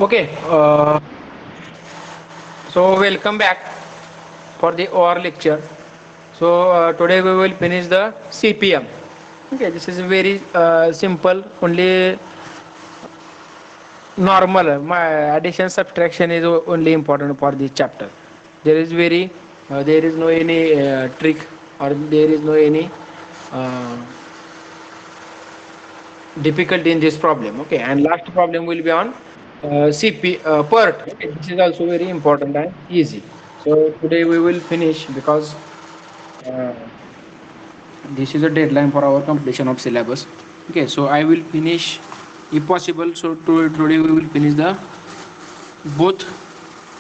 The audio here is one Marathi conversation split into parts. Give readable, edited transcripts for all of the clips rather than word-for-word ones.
Okay, so welcome back for the OR lecture. So today we will finish the CPM. Okay, this is very simple, only normal. My addition subtraction is only important for this chapter. There is no any trick or there is no any uh, difficulty in this problem. Okay, and last problem will be on CP PERT. Okay, this is also very important and easy. So today we will finish because uh, this is a deadline for our completion of syllabus. Okay, so I will finish if possible. So today we will finish the both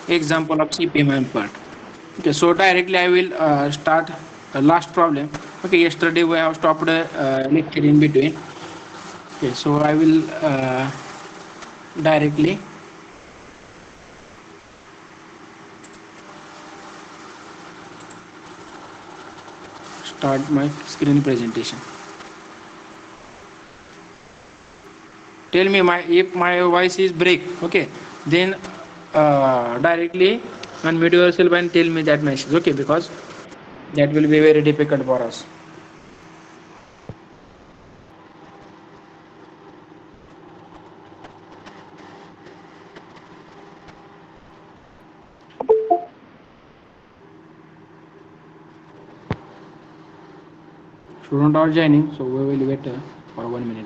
example of CPM and PERT. Okay, so directly I will start the last problem. Okay, yesterday we have stopped lecture in between. Okay, so I will directly start my screen presentation. Tell me if my voice is break. Okay, then directly unmute yourself and tell me that message. Okay, because that will be very difficult for us. Student are joining, so we will wait for 1 minute.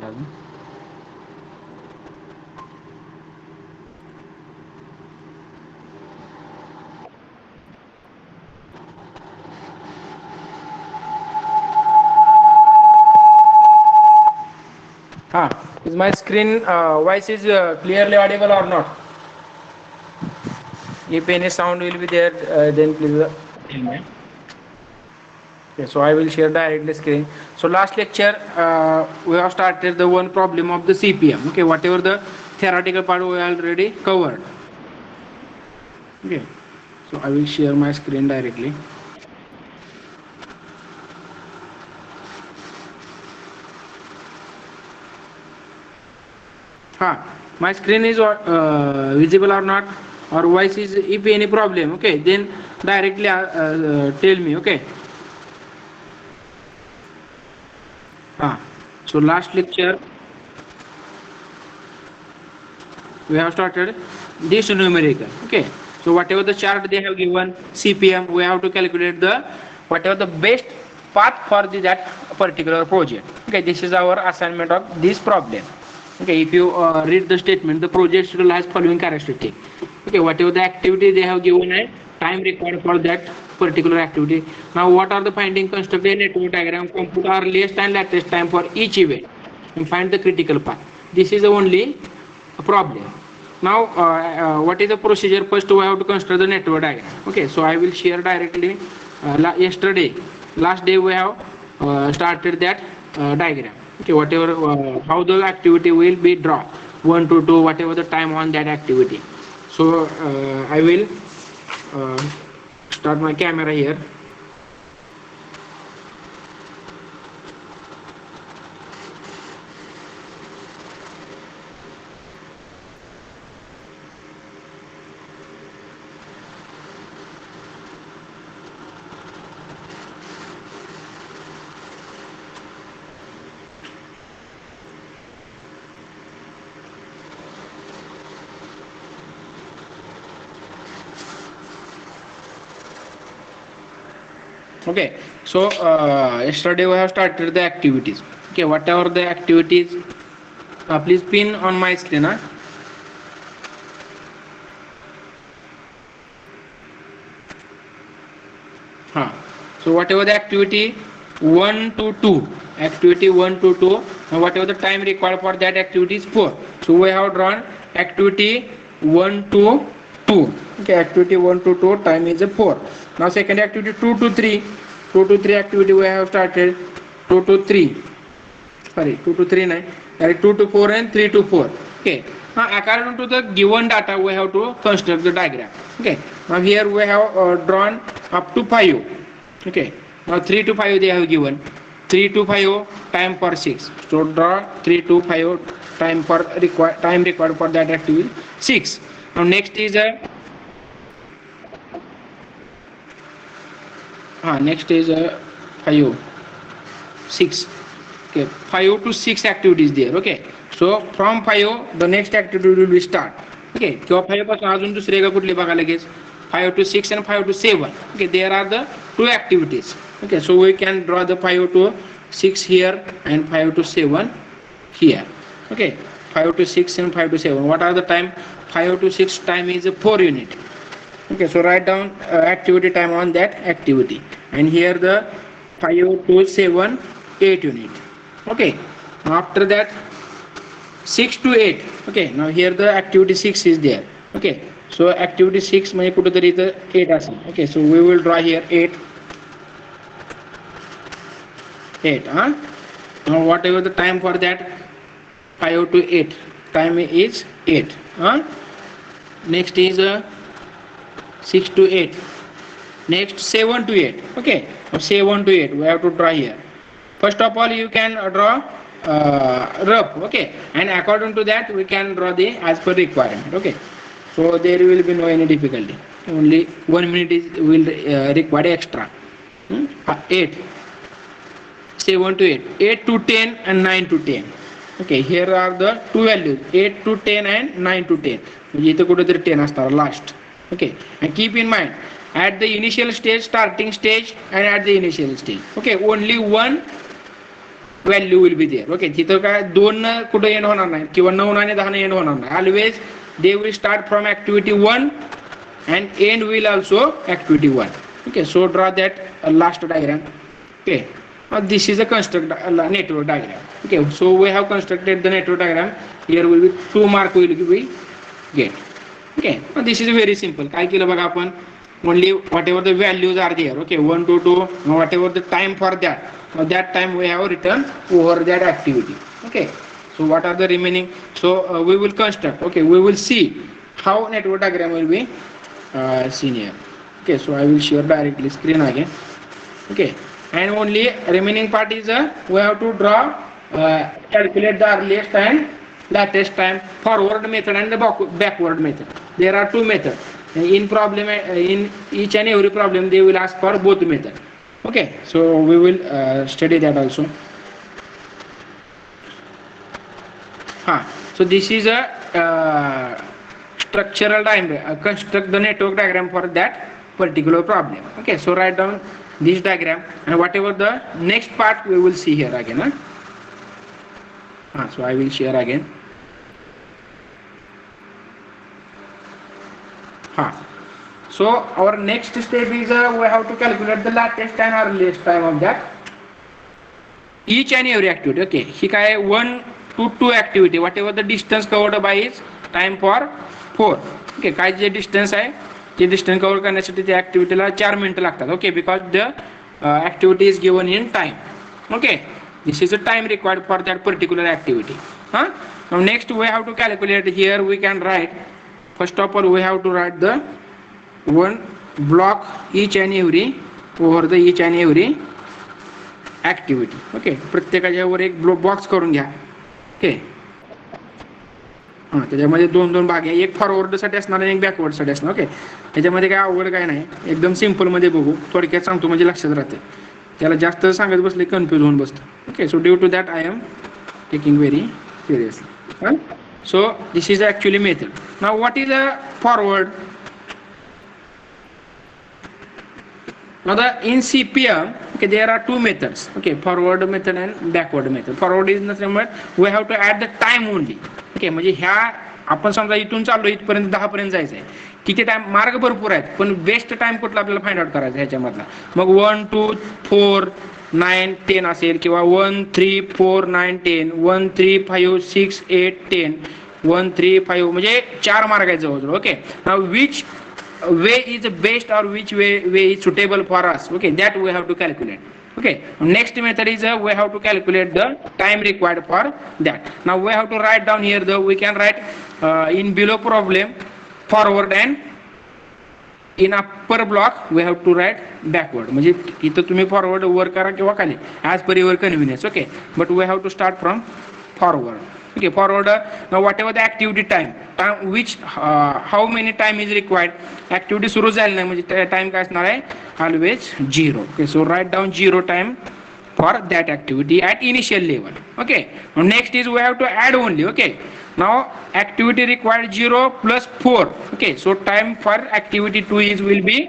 Ah, is my screen voice is clearly audible or not? If any sound will be there, then please tell me. Okay, so I will share directly screen. So last lecture, we have started the one problem of the CPM. Okay, whatever the theoretical part we already covered. Okay, so I will share my screen directly. My screen is visible or not, or voice is if any problem. Okay, then directly tell me. Okay. So last lecture we have started this numerical. Okay, so whatever the chart they have given CPM, we have to calculate the whatever the best path for that particular project. Okay, this is our assignment of this problem. Okay, if you read the statement, the project schedule has following characteristic. Okay, whatever the activity they have given a time required for that particular activity. Now what are the finding? Construct a network diagram, compute earliest and latest time for each event and find the critical path. This is the only problem. Now what is the procedure? First we have to construct the network diagram. Okay, so I will share directly. Yesterday last day we have started that diagram. Okay, whatever how the activity will be drawn 1 to 2, whatever the time on that activity. So I will start my camera here. Okay, so yesterday we have started the activities. Okay, whatever the activities, please pin on my screen. So whatever the activity 1 to 2, activity 1 to 2, and whatever the time required for that activity is 4. So we have drawn activity 1 to 2. Okay, activity 1 to 2 time is 4. Now second activity 2 to 3. 2 to 3 activity we have started. 2 to 3. Sorry, 2 to 3 9. 2 to 4 and 3 to 4. Okay. Now according to the given data we have to construct the diagram. Okay. Now here we have drawn up to 5. Okay. Now 3 to 5 they have given. 3 to 5 time for 6. So draw 3 to 5 time required for that activity 6. Now next is next is 5 6. Okay, 5 to 6 activities there. Okay, so from 5 the next activity will be start. Okay, किंवा 5 पासून अजून दुसरे का कुठले बघा लगेच 5 to 6 and 5 to 7. Okay, there are the 2 activities. Okay, so we can draw the 5 to 6 here and 5 to 7 here. Okay, 5 to 6 and 5 to 7. What are the time? 5 to 6 time is 4 unit. Okay, so write down activity time on that activity, and here the 5 to 7 8 unit. Okay, after that 6 to 8. Okay, now here the activity 6 is there. Okay, so activity 6 म्हणजे कुठेतरी इथं 8 असेल. Okay, so we will draw here 8. Now whatever the time for that 5 to 8 time is 8. Next is 6 to 8. Next 7 to 8. Okay, 7 to 8 we have to draw here. First of all you can draw rough. Okay, and according to that we can draw the as per requirement. Okay, so there will be no any difficulty. Only 1 minute is will require extra. 8 7 to 8 8 to 10 and 9 to 10. Okay, here are the two values 8 to 10 and 9 to 10. म्हणजे इथं कुठेतरी 10 असणार last. Okay, and keep in mind at the initial stage, starting stage, and at the initial stage. Okay, only one value will be there. Okay, तिथं काय 2 कुठे एंड होणार नाही किंवा 9 आणि 10 एंड होणार नाही. Always they will start from activity 1 and end will also activity 1. Okay, so draw that last diagram. Okay, this is a network diagram. Okay, so we have constructed the network diagram. Here will be 2 mark will be get. Okay, this is very simple. काय केलं बघा आपण only whatever the values are there. Okay, 1 to 2, whatever the time for that. That time we have written over that activity. Okay, so what are the remaining? So we will construct. Okay, we will see how network diagram will be seen here. Okay, so I will share directly screen again. Okay, and only remaining part is we have to draw calculate the earliest and latest time, forward method and the backward method. There are 2 methods. In problem, in each and every problem they will ask for both methods. Okay, so we will study that also. So this is a structural diagram. Construct the network diagram for that particular problem. Okay, so write down this diagram, and whatever the next part we will see here again. So I will share again. So our next step is we have to calculate the latest and earliest time of that each and every activity. Okay, ही काय 1 to 2 activity, whatever the distance covered by is time for 4. Okay, काय जे distance आहे ते distance cover करण्यासाठी त्या activityला 4 मिनिटं लागतात. Okay, because the activity is given in time. Okay, this is the time required for that particular activity. Now next we have to calculate. Here we can write, first of all we have to write the one block each and every over the each and every activity. Okay, प्रत्येकाच्यावर एक बॉक्स करून घ्या. ओके, त्याच्यामध्ये 2 भाग आहे, एक फॉरवर्ड साठी असणार आणि एक बॅकवर्ड साठी असणार. ओके, त्याच्यामध्ये काय अवघड काय नाही, एकदम सिंपल मध्ये बघू, थोडक्यात सांगतो म्हणजे लक्षात राहते. त्याला जास्त सांगत बसले कन्फ्यूज होऊन बसतं. Okay, so due to that I am taking very seriously. So this is actually method. Now what is a forward? Now in CPM, okay, there are 2 methods. Okay, forward method and backward method. Forward is nothing but we have to add the time only. Okay, म्हणजे ह्या आपण समजा इथून चाललो इथपर्यंत 10 पर्यंत जायचं आहे. किती टाइम, मार्ग भरपूर आहेत पण बेस्ट टाइम कुठला आपल्याला फाइंड आउट करायचा ह्याच्यामधला. मग 1 2 4 9 10 असेल किंवा 1 3 4 9 10 1 3 5 6 8 10 1 3 5 म्हणजे 4 मार्ग आहेत जवळजवळ. Okay, now which way is the best or which way is suitable for us? Okay, that we have to calculate. Okay, next method is we have to calculate the time required for that. Now we have to write down here we can write in below problem forward and in upper block we have to write backward. म्हणजे इथं तुम्ही फॉरवर्ड वर करा किंवा खाली as per your convenience. Okay, but we have to start from forward. Okay, forward, now whatever the activity time which how many time is required, activity सुरू झाली नाही म्हणजे टाइम काय असणार आहे, always 0. Okay, so write down 0 time for that activity at initial level. Okay, now next is we have to add only. Okay, now activity required 0 plus 4. Okay, so time for activity 2 is will be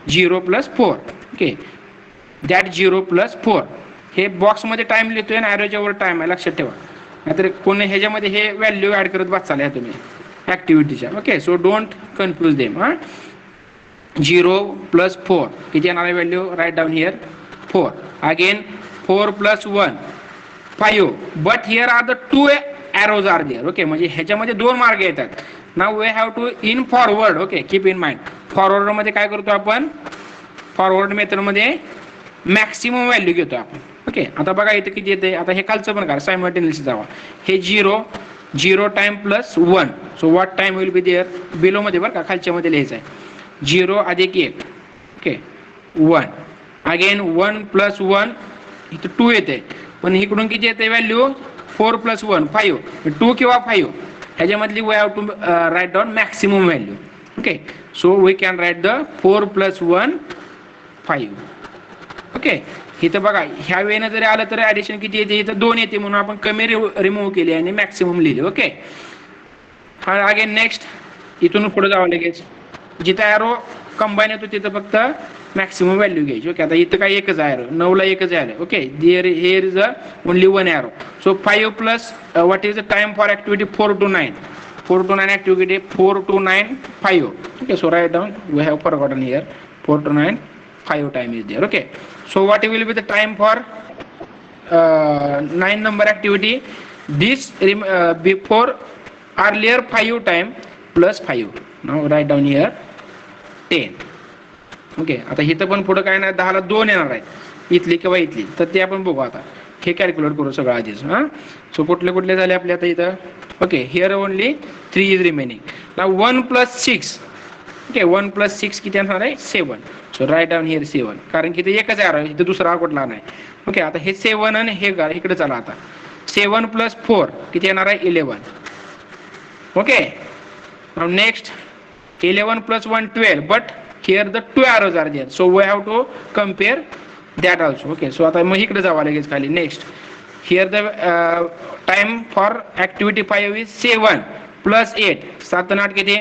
0 plus 4. Okay, that 0 plus 4 हे बॉक्स मध्ये टाइम लिहितोय आणि ॲरोच्या वर टाइम आहे, लक्षात ठेवा. नाहीतर कोणी ह्याच्यामध्ये हे व्हॅल्यू ऍड करत बसाल तुम्ही ऍक्टिव्हिटीच्या. Okay, so don't confuse them. 0 plus 4 किती येणार आहे value, right down here 4. Again 4 plus 1 5, but here are the 2 arrows are there. Okay, म्हणजे ह्याच्यामध्ये 2 मार्ग येतात. Now we have to in forward. Okay, keep in mind, forward मध्ये काय करतो आपण, फॉरवर्ड मेथड मध्ये मॅक्सिमम व्हॅल्यू घेतो आपण. ओके, आता बघा इथे किती येते, आता हे खालचं पण करा सायमल्टेनियसली जावा. हे 0 time plus 1, so what time will be there below मध्ये बरं का, खालच्या मध्ये लिहायचं आहे 0 अधिक 1. ओके, 1 अगेन 1 प्लस 1 इथं 2 येते, पण इकडून किती येते व्हॅल्यू 4 प्लस 1 5, 2 किंवा 5 ह्याच्यामधली we have to write down maximum value. Okay, so we can write the 4 plus 1 5. Okay, इथं बघा ह्या वेळेनं जरी आलं तर ऍडिशन किती येते, इथं 2 येते म्हणून आपण कमी रिमूव्ह केली आणि मॅक्सिमम लिहिले. ओके, हा अगेन नेक्स्ट इथून पुढे जावं लगेच, जिथं ॲरो कंबाईन येतो तिथं फक्त मॅक्सिमम व्हॅल्यू घ्यायची. ओके, आता इथं काय एकच आहे, 9 ला एकच आहे. Okay, here is only 1 arrow. So 5 plus what is the time for activity 4 to 9. 4 to 9 activity 4 to 9 5. Okay, so write down, we have forgotten here 4 to 9 5 time is there. Okay, so what will be the time for 9 number activity, this before earlier 5 time plus 5. Now write down here 10. Okay, आता इथं पण पुढे काय नाही, 10 ला 2 येणार आहेत, इथली किंवा इथली, तर ते आपण बघू. आता हे कॅल्क्युलेट करू सगळं आधीच. सो कुठले झाले आपले आता इथं. Okay, here only 3 is remaining. Now 1 plus 6. Okay, 1 plus 6 किती येणार आहे 7. सो राईट डाऊन हिअर 7, कारण की इथे एकच आहे, इथे दुसरा कुठला नाही. ओके, आता हे 7 आणि हे इकडे चला. आता 7 plus 4 किती येणार आहे 11. Okay, now next 11 plus 1 12, but here the 2 arrows are there, so we have to compare that also. Okay, so आता मग इकडे जावा लगेच खाली. Next here the time for activity 5 is 7 plus 8, 7 आणि 8 किती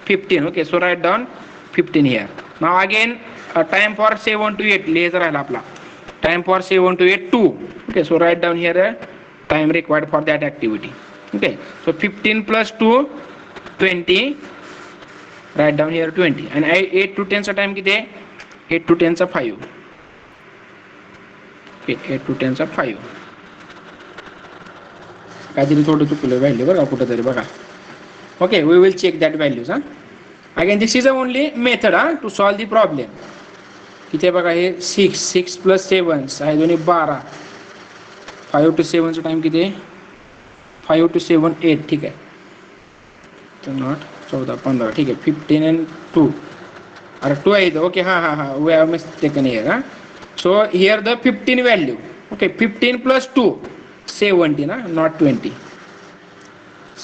15. Okay, so write down 15 here. Now again time for 7 to 8 लिहायचा राहिला आपला, time for 7 to 8 2. Okay, so write down here time required for that activity. Okay, so 15 plus 2 20, write down here 20. आणि 8 to 10 चा टाइम किती आहे, 8 to 10 चा 5. ओके, 8 to 10 चा 5. काहीतरी थोडं चुकलं व्हॅल्यू बघा कुठं तरी बघा. Okay, we will check that values. Again this is a only method to solve the problem. इथे बघा हे 6 plus 7 आहे दोन्ही 12. 5 to 7 चा टाइम किती आहे, 5 to 7 8. ठीक आहे, तर नॉट 14 15. ठीक आहे, 15 and 2, अरे 2 आहे इथं. ओके, हां we have mistaken here. So here the 15 value. Okay, 15 plus 2 17, not 20.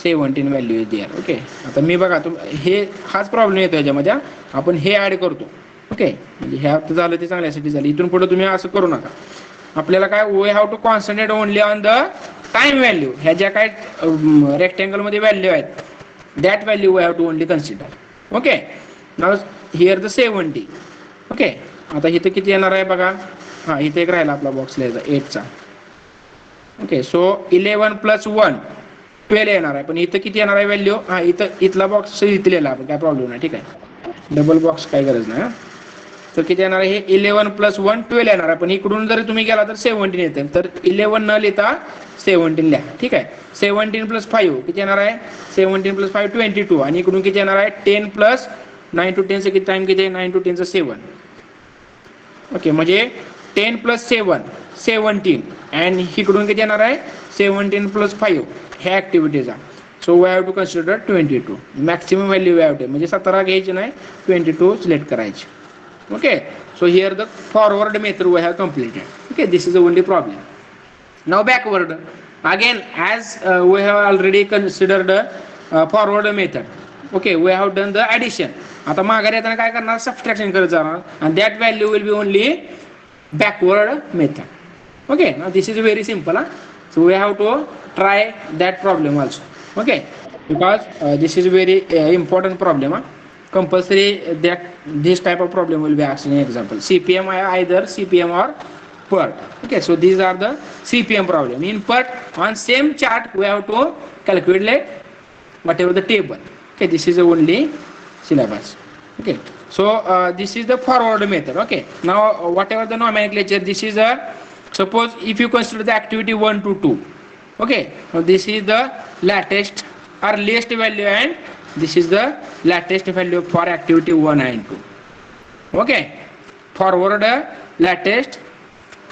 17 value is there. Okay, आता मी बघा हे हाच प्रॉब्लेम येतो याच्यामध्ये. आपण हे ऍड करतो. ओके, म्हणजे हे आता झालं ते चांगल्यासाठी झालं. इथून पुढे तुम्ही असं करू नका. आपल्याला काय we have to concentrate only on the time value. ह्या ज्या काय रेक्टेंगल मध्ये व्हॅल्यू आहेत that value we have to only consider. Okay, now here the 70. Okay, आता इथं किती येणार आहे बघा. हां, इथे एक राहिला आपला बॉक्स लिहायचा 8 चा. ओके, सो 11 plus 1 12 येणार आहे, पण इथं किती येणार आहे व्हॅल्यू. हां, इथं इथला बॉक्स इथे लिहिला आपण, काय प्रॉब्लेम नाही. ठीक आहे, डबल बॉक्स काय गरज नाही. तर किती येणार आहे, हे 11 plus 1 12 येणार आहे, पण इकडून जरी तुम्ही गेला तर 17 येते. तर 11 न लिहिता 17 लिहा. ठीक आहे, 17 plus 5 किती येणार आहे, 17 plus 5 22. आणि इकडून किती येणार आहे 10 plus 9 to 10 चा किती टाइम किती आहे, 9 to 10 चा 7. ओके, म्हणजे 10 plus 7 17, आणि इकडून किती येणार आहे 17 plus 5 ह्या ऍक्टिव्हिटीचा. So we have to consider 22. Maximum value have to, म्हणजे 17 घ्यायची नाही, 22 सिलेक्ट करायची. Okay, so here the forward method we have completed. Okay, this is the only problem. Now backward. Again, as we have already considered forward method, okay, we have done the addition. आता माघारी येताना काय करणार, सबट्रॅक्शन करत जाणार, and that value will be only backward method. Okay, now this is very simple. So we have to try that problem also. Okay, because this is very important problem. Compulsory that this type of problem will be asked in example. CPM, either CPM or PERT. Okay, so these are the CPM problem. In PERT, on same chart we have to calculate whatever the table. Okay, this is the only syllabus. Okay, so this is the forward method. Okay, now whatever the nomenclature, this is a, suppose if you consider the activity 1 to 2. Okay, now this is the latest earliest value, and this is the latest value for activity 1 and 2. Okay, forward latest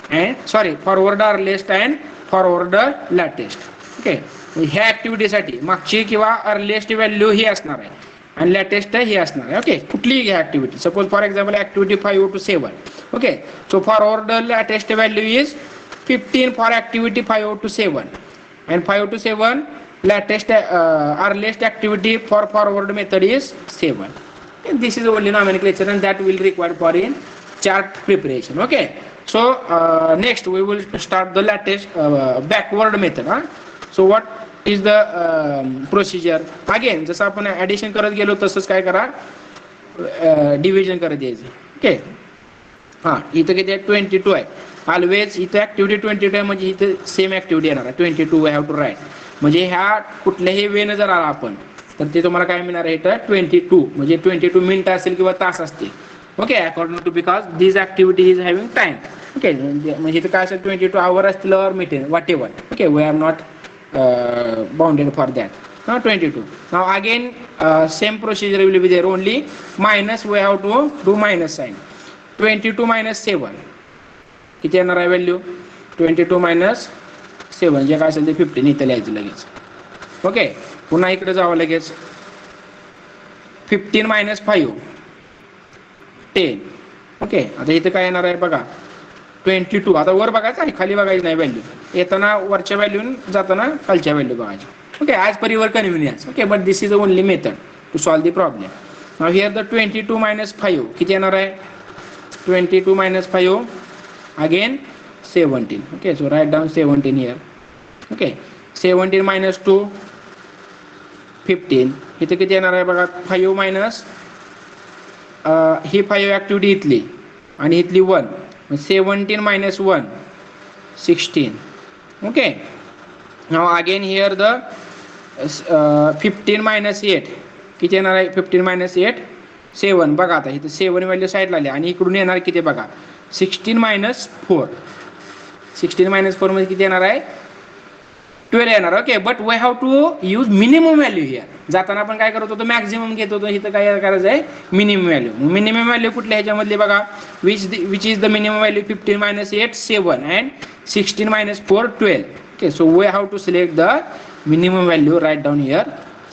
and forward earliest and forward latest. Okay, ह्या ऍक्टिव्हिटी साठी मागची किंवा अर्लिएस्ट व्हॅल्यू ही असणार आहे आणि लेटेस्ट ही असणार आहे. ओके, कुठलीही घ्या activity. Suppose for example activity 5 to 7. Okay, so forward latest value is 15 for activity 5 to 7 and 5 to 7 latest earliest activity for forward method is 7. And this is only nomenclature, and that will require for in chart preparation. Okay, so next we will start the latest backward method. So what is the procedure? Again, जसं आपण ऍडिशन करत गेलो तसंच काय करा, डिव्हिजन करत द्यायचं. ओके, हा इथं किती आहे, 22 आहे. ऑलवेज इथं ऍक्टिव्हिटी 22 आहे, म्हणजे इथं सेम ऍक्टिव्हिटी येणार आहे 22. I have to write. म्हणजे ह्या कुठल्याही वेनं जर आला आपण तर ते तुम्हाला काय मिळणार आहे, इथं 22 म्हणजे 22 मिनिट असेल किंवा तास असतील. Okay, according to, because this activity is having time. Okay, म्हणजे इथं काय असेल 22 आवर असतील or meeting what ever. Okay, we are not bounded for that. Now 22. Now again same procedure will be there, only minus we have to do minus sign. 22 minus 7 किती येणार आहे व्हॅल्यू, 22 minus 7 जे काय असेल ते 15 इथं लिहायचं लगेच. ओके, पुन्हा इकडे जावं लगेच. 15 minus 5 10. ओके, आता इथं काय येणार आहे बघा 22. आता वर बघायचं आणि खाली बघायचं नाही व्हॅल्यू. येताना वरच्या व्हॅल्यू, जाताना खालच्या व्हॅल्यू बघायची. Okay, as per your convenience. Okay, but this is only method to solve the problem. Now here the 22 minus 5 किती येणार आहे, 22 minus 5 again 17. Okay, so write down 17 here. Okay, 17 minus 2 15. इथे किती येणार आहे बघा, 5 मायनस ही 5 ऍक्टिव्हिटी इथली आणि इथली 1. 17 minus 1 16. Okay, now again here the 15 minus 8 किती येणार आहे, 15 minus 8 7. बघा आता इथे 7 व्हॅल्यू साईडला आली आणि इकडून येणार किती बघा 16 minus 4. 16 minus 4 मध्ये किती येणार आहे, 12 येणार. Okay, but we have to use minimum value here. जाताना आपण काय करत होतो, मॅक्झिमम घेत होतो. इथं काय करायचं आहे, मिनिमम व्हॅल्यू. मिनिमम व्हॅल्यू कुठल्या ह्याच्यामधली बघा, which is the minimum value 15 minus 8 7 and 16 minus 4 12. Okay, so we have to select the minimum value, right down here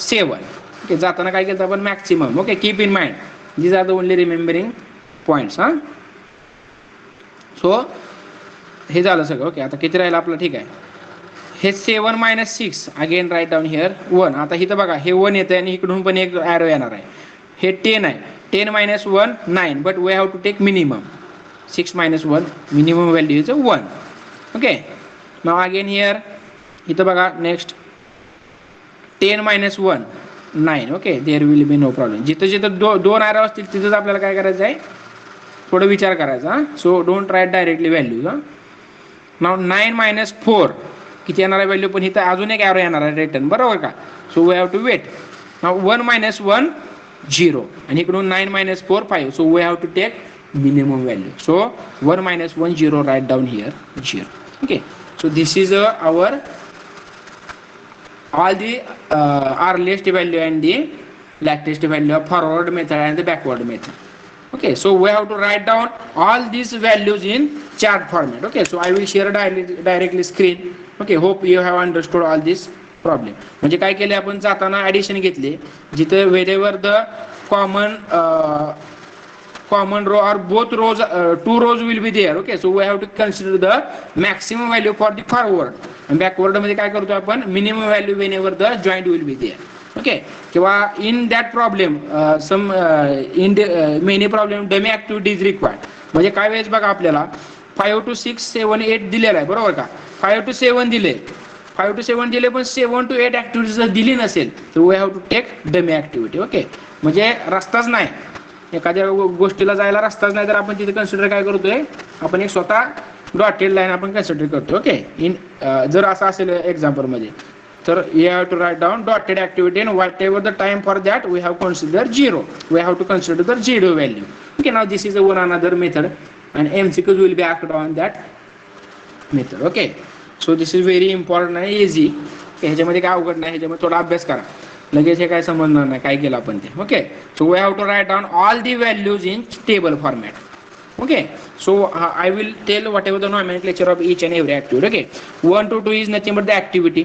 7. Okay, जाताना काय केलं आपण maximum. Okay, keep in mind these are the only remembering points. So हे झालं सगळं. ओके, आता किती राहिलं आपलं, ठीक आहे. हे 7 minus 6 again write down here 1. आता इथं बघा हे 1 येतं आणि इकडून पण एक ॲरो येणार आहे. हे 10 आहे. 10 minus 1 9, but we have to take minimum. 6 minus 1 minimum value is 1. Okay, now again here इथं बघा next 10 minus 1 9. Okay, there will be no problem. जिथं जिथं दोन ॲरो असतील तिथंच आपल्याला काय करायचं आहे, थोडं विचार करायचा. So don't write directly values. Now 9 minus 4 किती येणार आहे व्हॅल्यू, पण इथं अजून एक ॲरो येणार आहे रिटर्न, बरोबर का. So we have to wait. Now 1 minus 1 0 आणि इकडून 9 minus 4 5. So we have to take minimum value. So 1 minus 1 0, write down here 0. Okay, so this is our all the earliest value and the latest value of forward method and the backward method. Okay, so we have to write down all these values in chart format. Okay, so I will share directly screen. Okay, hope you have understood all this problem. म्हणजे काय केले आपण, जाताना ऍडिशन घेतले, जिथे wherever the common common row or both rows, two rows will be there. Okay, so we have to consider the maximum value for the forward. And backward मध्ये काय करतो आपण, minimum value whenever the joint will be there. Okay, किंवा in that problem some in many problem dummy activity is required. म्हणजे काय वेळेस बघा आपल्याला 5 to 6 7 8 दिलेला आहे, बरोबर का. 5 to 7 दिले, 5 to 7 दिले, पण 7 to 8 ऍक्टिव्हिटी जर दिली नसेल तर we have to take dummy activity. Okay, म्हणजे रस्ताच नाही, एखाद्या गोष्टीला जायला रस्ताच नाही तर आपण तिथे कन्सिडर काय करतोय, आपण एक स्वतः डॉटेड लाईन आपण कन्सिडर करतो. ओके, इन जर असं असेल एक्झाम्पल मध्ये तर you have to write down dotted activity and what ever the time for that we have consider zero. We have to consider the zero value. Okay, now this is one another method and MCQs विल बी asked on that method. Okay, so this is very important आणि इझी. ह्याच्यामध्ये काय अवघड नाही, ह्याच्यामध्ये थोडा अभ्यास करा, लगेच हे काय समजणार नाही काय केलं आपण ते. Okay, so we have to write down all the values in table format. Okay, so I will tell whatever the nomenclature of each and every activity. Okay, 1 to 2 is nothing but the activity.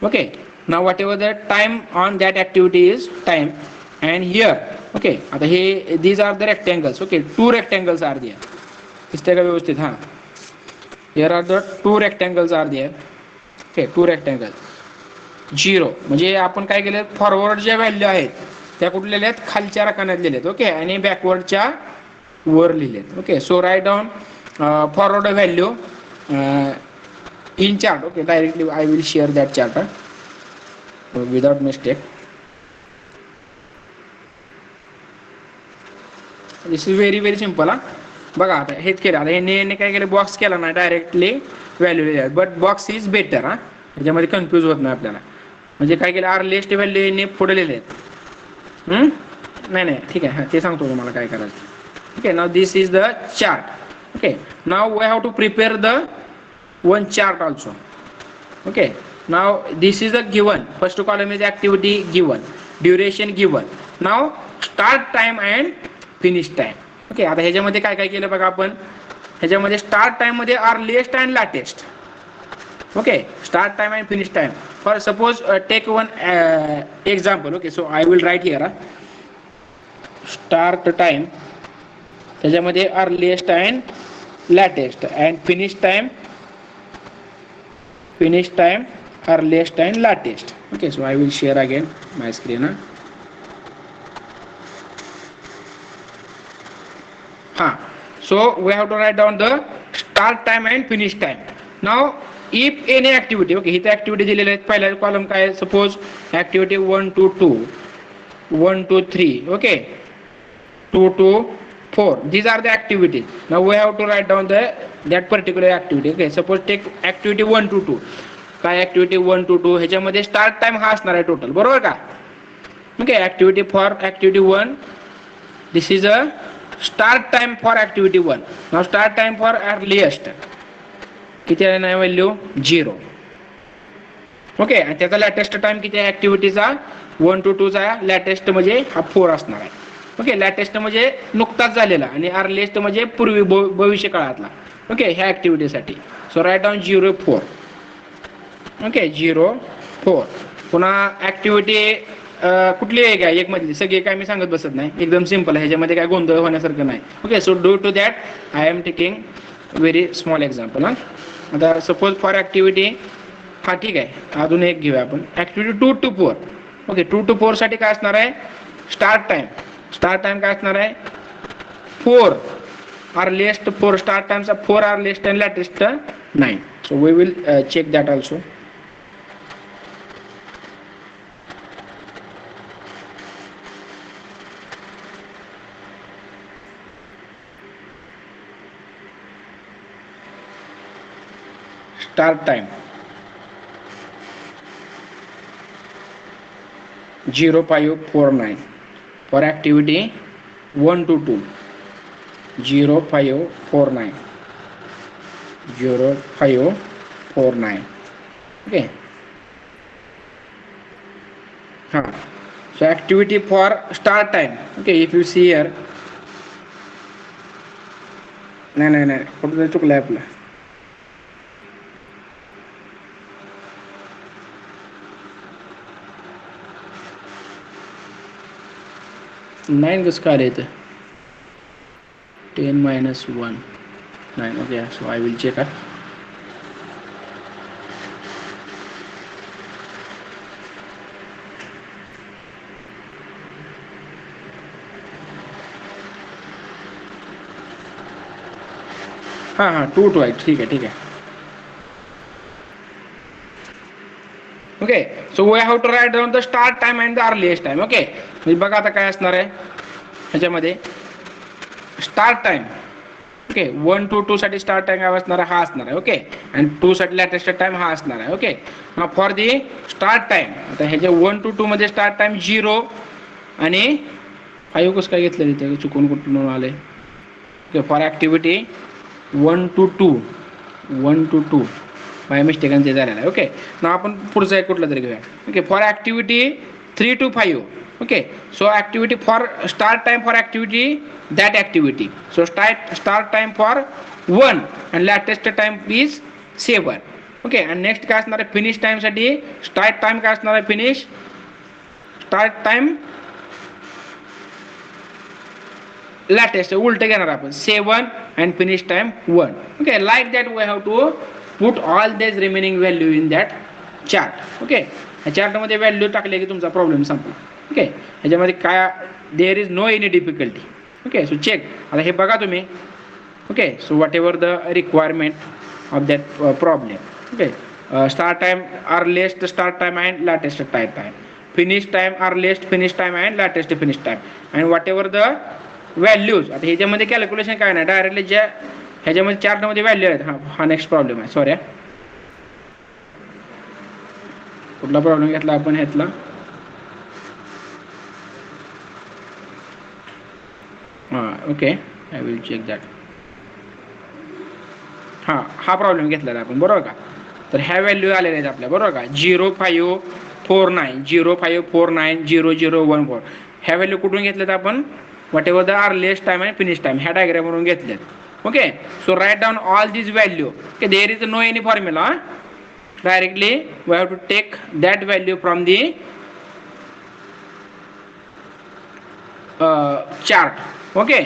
Okay, now whatever the time on that activity is time, and here okay आता हे these are the rectangles. Okay, two rectangles are there. दिसतंय का व्यवस्थित? हां, here are the two rectangles are there. Okay, two rectangles. 0 म्हणजे आपण काय केलं, फॉरवर्ड ज्या व्हॅल्यू आहेत त्या कुठलेल्या आहेत, खालच्या रकान्यात लिहिलेत. ओके, आणि बॅकवर्डच्या वर लिहिलेत. Okay, so write down forward value in chart. Okay, directly I will share that chart without mistake. This is very very simple. हा बघा, आता हेच केलं, आता हे काय केलं, बॉक्स केला नाही, डायरेक्टली व्हॅल्यू लिहिल्या, बट बॉक्स इज बेटर. हा, त्याच्यामध्ये कन्फ्यूज होत नाही आपल्याला. म्हणजे काय केलं, अर्लिएस्ट व्हॅल्यू यांनी पुढे लिहिले आहेत. नाही ठीक आहे, हां ते सांगतो तुम्हाला काय करायचं. Okay, now this is the chart. Okay, now we have to prepare the one chart also. Okay, now this is the given, first column is activity given, duration given, now start time and finish time. Okay, आता ह्याच्यामध्ये काय काय केलं बघा आपण, ह्याच्यामध्ये स्टार्ट टाइम मध्ये earliest and latest. Okay, start time and finish time. For suppose take one example. Okay, so I will write here start time, त्याच्यामध्ये earliest and latest, and finish time earliest and latest. Okay, so I will share again my screen. हां, so we have to write down the start time and finish time. Now if any activity. Okay, इथे ऍक्टिव्हिटी दिलेल्या आहेत. पहिला कॉलम काय, suppose activity 1 to 2, 1 to 3, okay, 2 to 4. These are the activities. Now we have to write down that particular activity. Okay, suppose take activity 1 to 2. काय activity 1 to 2 ह्याच्यामध्ये स्टार्ट टाइम हा असणार आहे टोटल, बरोबर का. Okay, activity for activity 1, this is a start time for activity 1. Now start time for earliest किती आहे ना व्हॅल्यू 0. ओके, आणि त्याचा लॅटेस्ट टाइम किती आहे ऍक्टिव्हिटीचा 1 to 2 चा लॅटेस्ट म्हणजे हा 4 असणार आहे. ओके, लॅटेस्ट म्हणजे नुकताच झालेला आणि अर्लिएस्ट म्हणजे पूर्वी भविष्य काळातला. ओके, ह्या ऍक्टिव्हिटीसाठी. So write down 0 4. ओके, 0 4. पुन्हा ऍक्टिव्हिटी कुठली आहे काय, एक मधली सगळी काय मी सांगत बसत नाही, एकदम सिम्पल आहे, ह्याच्यामध्ये काय गोंधळ होण्यासारखं नाही. Okay, so do to that I am taking very small example. आता सपोज फॉर ऍक्टिव्हिटी, हा ठीक आहे, अजून एक घेऊया आपण, ऍक्टिव्हिटी 2 to 4. ओके, 2 to 4 साठी काय असणार आहे, स्टार्ट टाइम काय असणार आहे 4, अर्लिएस्ट 4 स्टार्ट टाइमचा 4, earliest and latest 9. So we will check that also. Start time 0549 for activity 1 to 2, 0549. Okay, so activity for start time. Okay, if you see here, नाही कुठं चुकलंय आपलं, नाही कसं काय इथं 10 minus 1 9. Okay, so I will check. हाँ 2 आहे. ठीक आहे. Okay, so we have to write down the start time and the earliest time. Okay, म्हणजे बघा आता काय असणार आहे ह्याच्यामध्ये स्टार्ट टाइम. ओके, 1 to 2 साठी स्टार्ट टाइम काय असणार आहे, हा असणार आहे. ओके, आणि 2 साठी लेटेस्ट टाइम हा असणार आहे. Okay, for the start time आता ह्याच्या 1 to 2 मध्ये स्टार्ट टाइम 0 आणि 5 कसं काय घेतलं तिथे, चुकून कुठून आले. Okay, for activity 1 to 2 by mistaken ते झालेलं आहे. ओके, ना आपण पुढचा एक कुठला तरी घेऊया. Okay, for activity 3 to 5. Okay, so activity for start time for activity that activity. So start time for 1 आणि लेटेस्ट टाइम इज 7. ओके, आणि नेक्स्ट काय असणार आहे फिनिश टाइम साठी स्टार्ट टाइम काय असणार आहे फिनिश स्टार्ट टाइम लेटेस्ट उलट घेणार आपण 7 and finish time 1. Okay, like that we have to put all these remaining value in that chart. Okay, ह्या चार्टमध्ये व्हॅल्यू टाकले की तुमचा प्रॉब्लेम संपला. ओके, ह्याच्यामध्ये काय there is no any difficulty. Okay, so check आता हे बघा तुम्ही. Okay, so what ever the requirement of that problem. Okay, start time earliest start time and latest start time, finish time earliest finish time and latest finish time, and what ever the values. आता ह्याच्यामध्ये कॅल्क्युलेशन काय नाही, डायरेक्टली ज्या ह्याच्यामध्ये चार्टमध्ये व्हॅल्यू आहेत. हा नेक्स्ट प्रॉब्लेम आहे. सॉरी, कुठला प्रॉब्लेम घेतला आपण ह्यातला, okay I will check that. हा प्रॉब्लेम घेतलेला आपण, बरोबर का. तर ह्या व्हॅल्यू आलेल्या आहेत आपल्या, बरोबर का. 0549 0549 0014 ह्या व्हॅल्यू कुठून घेतल्यात आपण, what ever the earliest time and finish time ह्या डायग्रामवरून घेतल्यात. Okay, so write down all this value. Okay, there is no any formula, directly we have to take that value from the chart. Okay,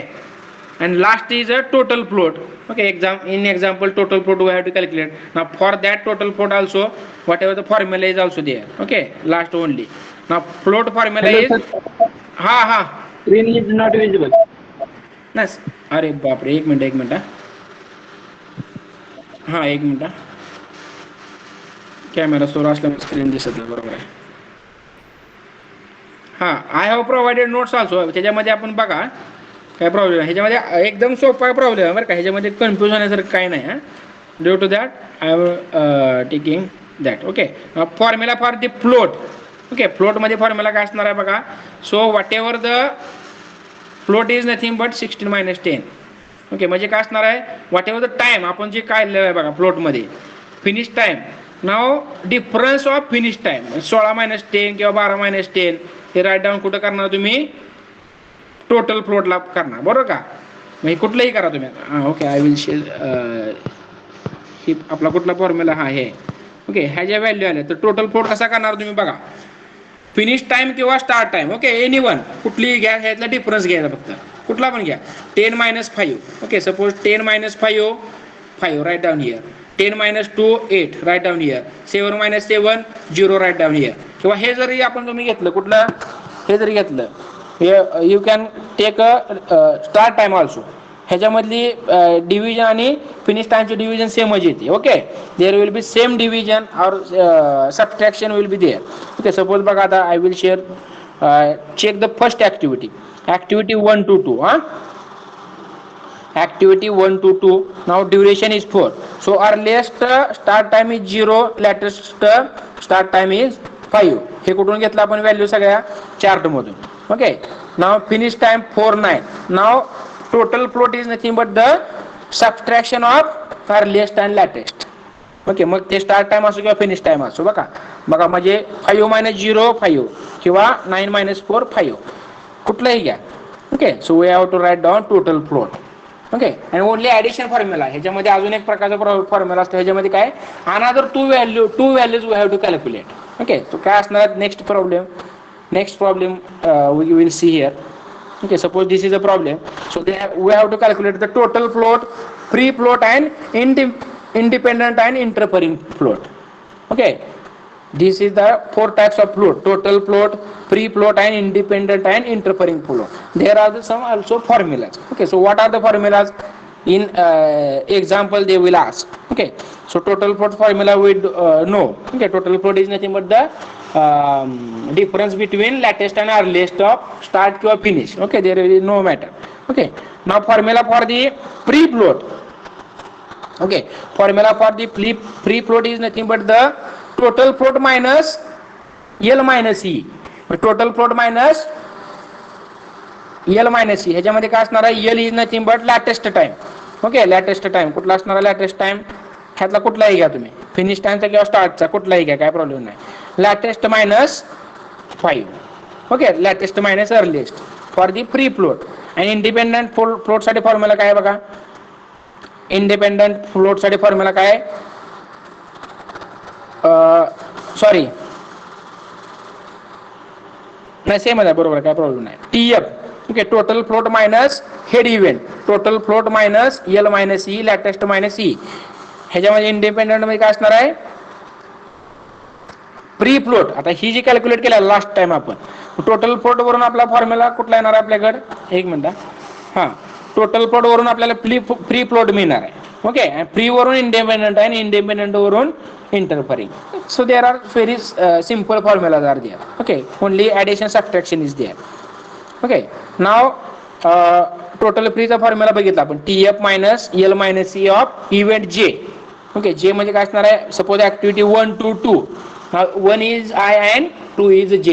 and last is a total float. Okay, in example total float we have to calculate. Now for that total float also whatever the formula is also there. Okay, last only. Now float formula is screen is not visible. Nice. अरे बापरे, एक मिनिट एक मिनिट कॅमेरा समोर असल्यामुळे स्क्रीन दिसत नाही, बरोबर आहे. I have provided notes also. त्याच्यामध्ये आपण बघा काय प्रॉब्लेम आहे. ह्याच्यामध्ये एकदम सोपा प्रॉब्लेम आहे बरं का, ह्याच्यामध्ये कन्फ्युज होण्यासारखं काय नाही. Due to that I am taking that. Okay, formula for the float. Okay, फ्लोटमध्ये फॉर्म्युला काय असणार आहे बघा. So what ever the float is nothing but 16 - 10. Okay, म्हणजे काय असणार आहे वॉट एव्हर द टाइम आपण जे काय लिहिलं आहे बघा फ्लोटमध्ये finish time. Now difference of finish time 16 - 10 किंवा 12 - 10 हे राईट डाऊन कुठं करणार तुम्ही, टोटल फ्लोटला करणार, बरोबर का. म्हणजे कुठलंही करा तुम्ही. ओके, आय विल शेअर ही आपला कुठला फॉर्म्युला हे. ओके, ह्या ज्या व्हॅल्यू आल्या तर टोटल फ्लोट कसा करणार तुम्ही बघा, फिनिश टाइम किंवा start time. Okay, any one कुठलीही घ्या, ह्यातला डिफरन्स घ्यायचा फक्त, कुठला पण घ्या. 10 - 5. Okay, suppose 10 - 5 write down here. 10 - 2 8 write down here. 7 - 7 0 write down here. किंवा हे जरी आपण तुम्ही घेतलं कुठलं, हे जरी घेतलं you can take a start time also. ह्याच्यामधली डिव्हिजन आणि फिनिश टाइमची डिव्हिजन सेमच येते. Okay, there will be same division और subtraction will be there. Okay, suppose बघा आता I will share check the first activity 1 to 2. Activity 1 to 2. Now duration is 4. So earliest start time is 0, latest start time is 5. हे कुठून घेतलं आपण व्हॅल्यू सगळ्या चार्ट मधून. Okay, now finish time 49. Now total float is nothing but the subtraction of earliest and latest. Okay, मग ते स्टार्ट टाइम असो किंवा फिनिश टाइम असो बघा म्हणजे 5 - 0 5 किंवा 9 - 4 5 कुठलंही घ्या. Okay, so we have to write down total float. Okay, आणि ओनली ऍडिशन फॉर्म्युला. ह्याच्यामध्ये अजून एक प्रकारचा फॉर्म्युला असतो. ह्याच्यामध्ये काय another two values we have to calculate. Okay, तो काय असणार next problem we will see here. Okay, suppose this is a problem. So we have to calculate the total float, free float, and independent and interfering float. Okay, this is the four types of float: total float, free float, and independent and interfering float. There are some also formulas. Okay, so what are the formulas? In example they will ask. Okay, so total float formula we know. Okay, total float is nothing but the difference between latest and earliest of start to finish. Okay, there is no matter. Okay, now formula for the free float. Okay, formula for the free float is nothing but the total float minus L minus E. Total float minus L minus E. ह्याच्यामध्ये काय असणार आहे? L is nothing but latest time. Okay, latest time कुठला असणार आहे? लॅटेस्ट टाइम ह्यातला कुठलाही घ्या तुम्ही, फिनिश टाइमचा किंवा स्टार्टचा कुठलाही घ्या, काय प्रॉब्लेम नाही. Latest minus 5. Okay, latest minus earliest for the free float. आणि इंडिपेंडंट फ्लोट साठी फॉर्म्युला काय आहे बघा? इंडिपेंडंट फ्लोट साठी फॉर्म्युला काय? सॉरी नाही, सेम आहे, बरोबर, काय प्रॉब्लेम नाही. TF. Okay, total float minus head event, total float minus L minus E, latest minus E. ह्याच्यामध्ये इंडिपेंडंट मध्ये काय असणार आहे? Pre float. आता ही जी कॅल्क्युलेट केला लास्ट टाइम आपण, टोटल फ्लोट वरून आपला फॉर्म्युला कुठला येणार आहे आपल्याकडे? एक मिनिट. हा, टोटल फ्लोट वरून आपल्याला फ्री फ्लोट मिळणार आहे. ओके, फ्री वरून इंडिपेंडंट आहे आणि इंडिपेंडंट वरून इंटरफरिंग. So there are very simple formulas are there. Okay, only addition subtraction is there. Okay, now total free चा फॉर्म्युला बघितला आपण, TF minus L minus E of event J. Okay, J म्हणजे काय असणार आहे? Suppose activity 1 to 2. Now 1 is I and 2 is J.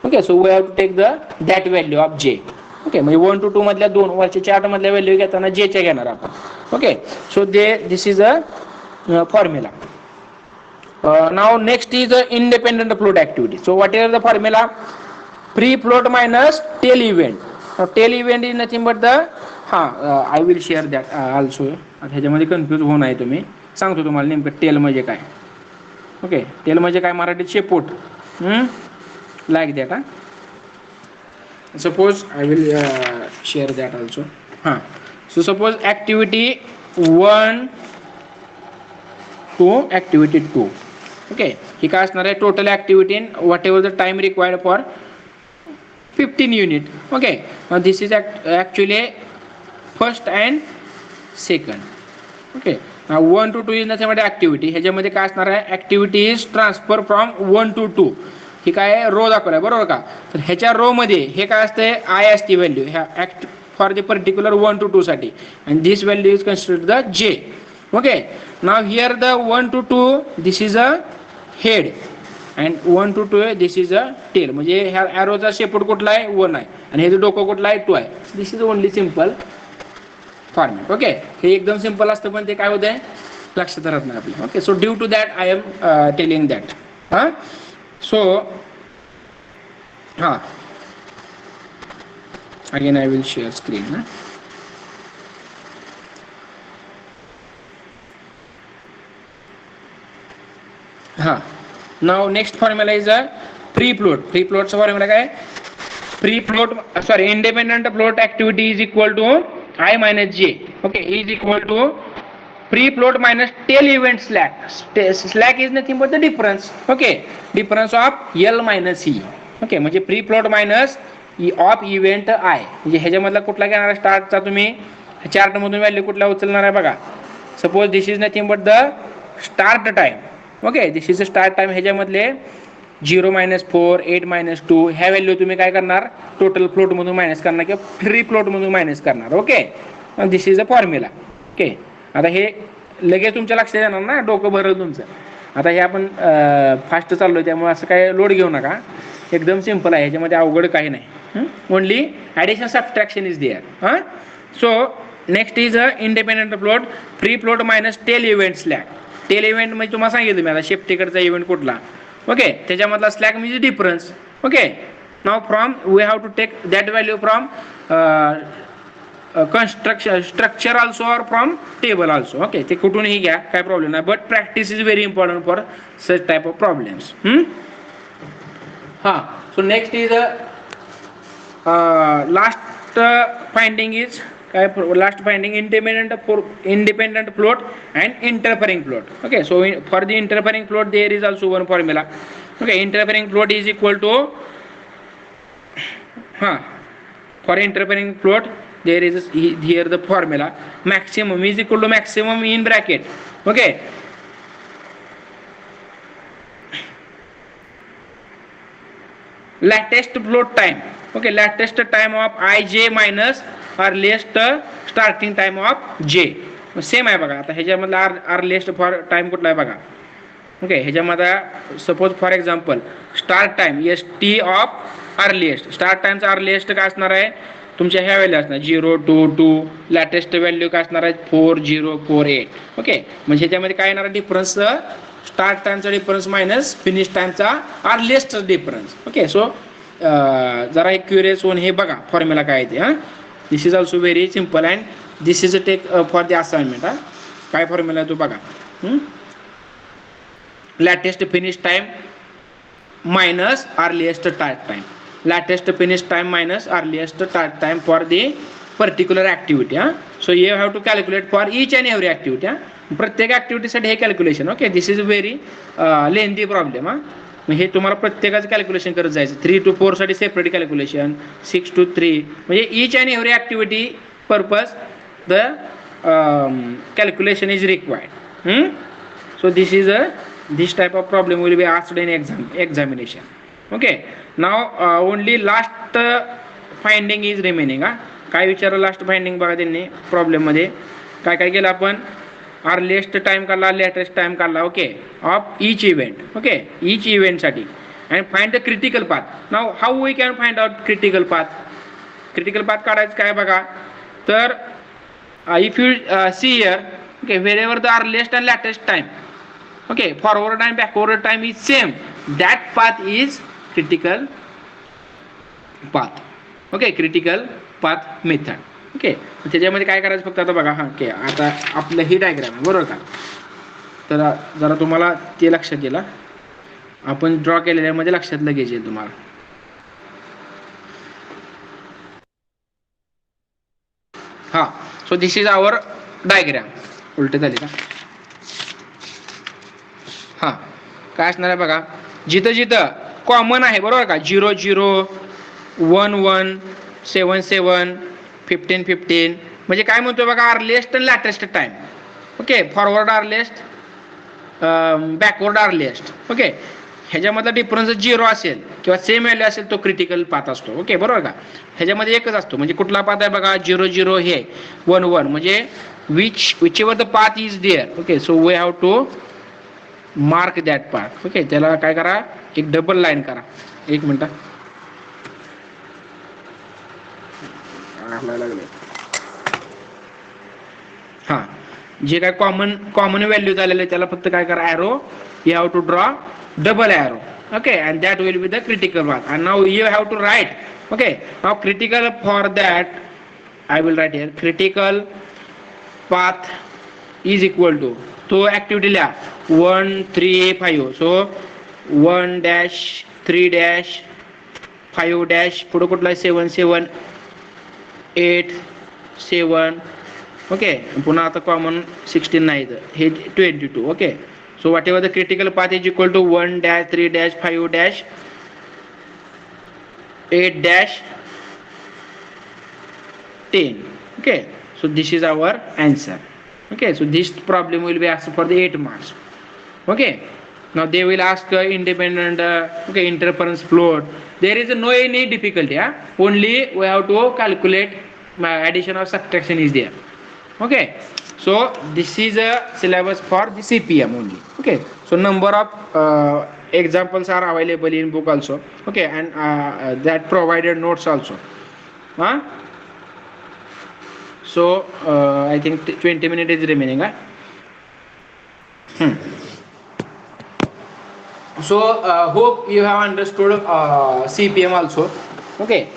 Okay, so we have to take that value of J. Okay, म्हणजे 1 to 2 मधल्या 2 वरच्या चार्ट मधल्या व्हॅल्यू घेताना J च्या घेणार आपण. Okay, so this is a formula. Now next is the independent float activity. So what is the formula? Free float minus tail event. Now tail event is nothing but the I will share that also. ह्याच्यामध्ये कन्फ्यूज होऊ नये तुम्ही, सांगतो तुम्हाला नेमकं टेल म्हणजे काय. ओके, टेल म्हणजे काय मराठीत? शेपूट. Like that. Suppose I will share that also. So suppose activity 1 to activity 2. Okay, ही काय असणार आहे? Total activity in what ever the time required for 15 unit. Okay, this is actually first and second. Okay, 1 to 2 is nothing activity. ह्याच्यामध्ये काय असणार आहे? Activity is transfer from 1 to 2. ही काय रो दाखवलाय, बरोबर का? तर ह्याच्या रो मध्ये हे काय असते? आय असते व्हॅल्यू ह्या फॉर द पर्टिक्युलर 1 to 2 साठी, and this value is considered the J. Okay, now here the 1 to 2 this is a head and 1 to 2 this is a tail. म्हणजे ह्या arrow चा शेपूट कुठला आहे? 1 आहे आणि हे डोकं कुठला आहे? 2 आहे. This is only simple format. Okay, हे एकदम सिंपल असतं पण ते काय होत आहे? लक्षात राहत नाही आपल्या. Okay, so due to that I am telling that. So again I will share screen. Now next formula is a free float. Free फ्लोटचा फॉर्म्युला काय? Free float sorry independent float activity is equal to I minus J. Okay, is equal to free float minus tail event slack. Slack is nothing but the difference. Okay, difference of L minus E. Okay, म्हणजे free float minus of event I. म्हणजे ह्याच्यामधला कुठला घेणार? स्टार्टचा तुम्ही चार्ट मधून व्हॅल्यू कुठला उचलणार आहे बघा. Suppose this is nothing but the start time. Okay, this is start time. ह्याच्यामधले 0 minus 4, 8 minus 2 ह्या व्हॅल्यू तुम्ही काय करणार? टोटल फ्लोट मधून मायनस करणार किंवा फ्री फ्लोट मधून मायनस करणार. Okay, this is a formula. Okay, आता हे लगेच तुमच्या लक्षात येणार ना, डोकं भरल तुमचं. आता हे आपण फास्ट चाललोय त्यामुळे असं काय लोड घेऊ नका, एकदम सिंपल आहे, ह्याच्यामध्ये अवघड काही नाही. Only addition subtraction is there. So next is a independent float, free float minus tail event slack. Tail event म्हणजे तुम्हाला सांगितलं मी आता शेफ्टीकडचा इव्हेंट कुठला. ओके, त्याच्यामधला स्लॅक म्हणजे difference. Okay, now from we have to take that value from structure also or from table also. Okay, ते कुठूनही घ्या, काय प्रॉब्लेम नाही, but practice is very important for such type of problems. So next is last last finding is काय last finding independent float and interfering float. Okay, so for the interfering float there is also one formula. Okay, interfering float is equal to for interfering float there is here the formula maximum is equal to maximum in bracket. Okay, latest float time. Okay, latest time of ij minus earliest starting time of j same आहे बघा. आता ह्याच्यामधला अर्लिएस्ट फॉर टाइम कुठला आहे बघा. ओके, ह्याच्यामध्ये suppose for example start time S T of earliest. Start टाइमचा अर्लिएस्ट काय असणार आहे तुमच्या ह्या व्हॅल्यू असणार 022. लॅटेस्ट व्हॅल्यू काय असणार आहे 4048. ओके, म्हणजे ह्याच्यामध्ये काय येणार डिफरन्स स्टार्ट टाइमचा डिफरन्स मायनस फिनिश टाइमचा अर्लिएस्ट डिफरन्स. ओके, सो जरा एक क्युरियस होऊन हे बघा फॉर्म्युला काय ते. This is also very simple and this is a take for the assignment. काय फॉर्म्युला तो बघा. Latest finish time minus earliest start time. latest finish time minus earliest start time for the particular activity. So you have to calculate for each and every activity. प्रत्येक ऍक्टिव्हिटी साठी हे calculation. Okay, this is very lengthy problem. हे तुम्हाला प्रत्येकाचं कॅल्क्युलेशन करत जायचं. 3 to 4 साठी सेपरेट कॅल्क्युलेशन, 6 to 3 म्हणजे each and every activity purpose the calculation is required. So this type of problem will be asked in examination. Okay, now only last finding is remaining. काय विचारलं लास्ट फाइंडिंग बघा त्यांनी प्रॉब्लेम मध्ये. काय काय केलं आपण अर्लिएस्ट टाइम काढला, लेटेस्ट टाइम काढला. Okay, of each event. Okay, each event साठी and find the critical path. Now how we can find out critical path. Critical path काढायचं काय बघा. तर if you see here, okay, wherever the earliest and latest time, okay, forward and backward time is same, that path is critical path. Okay, critical path method. Okay, त्याच्यामध्ये काय करायचं फक्त आता बघा. ओके, आता आपलं ही डायग्राम आहे बरोबर का. तर जरा तुम्हाला ते लक्षात येईल. आपण ड्रॉ केलेल्यामध्ये लक्षात लगेच येईल तुम्हाला. So this is our diagram. उलट झाली का. काय असणार आहे बघा. जिथं जिथं कॉमन आहे बरोबर का 00 11 77 15 15 म्हणजे काय म्हणतोय बघा अर्लिएस्ट आणि latest time. Okay, forward earliest, backward earliest. Okay, ह्याच्यामधला डिफरन्स 0 असेल किंवा सेम व्हॅल्यू असेल तो क्रिटिकल पाथ असतो. ओके, बरोबर का. ह्याच्यामध्ये एकच असतो म्हणजे कुठला पाथ आहे बघा 00 हे 11 म्हणजे which ever the path is there. Okay, so we have to mark that path. Okay, त्याला काय करा एक डबल लाईन करा. एक मिनिट लागले. जे काय कॉमन व्हॅल्यू झालेले त्याला फक्त काय करा arrow you have to draw double arrow. Okay, and that will be the critical path. And now you have to write. Okay, now critical for that I will write here critical path is equal to तो ऍक्टिव्हिटी लिहा 1 3 5. सो 1 3 5 पुढे कुठला 7 7 8 7. ओके, पुन्हा आता कॉमन 16 नाही हे 22. Okay, so what ever the critical path is equal to 1 3 5 8 10. Okay, so this is our answer. Okay, so this problem will be asked for the 8 marks. Okay, now they will ask independent okay interference float. There is no any difficulty. Only we have to calculate addition or subtraction is there. Okay, so this is a syllabus for the CPM only. Okay, so number of examples are available in book also. Okay, and that provided notes also. So I think 20 minutes is remaining. So hope you have understood CPM also. Okay.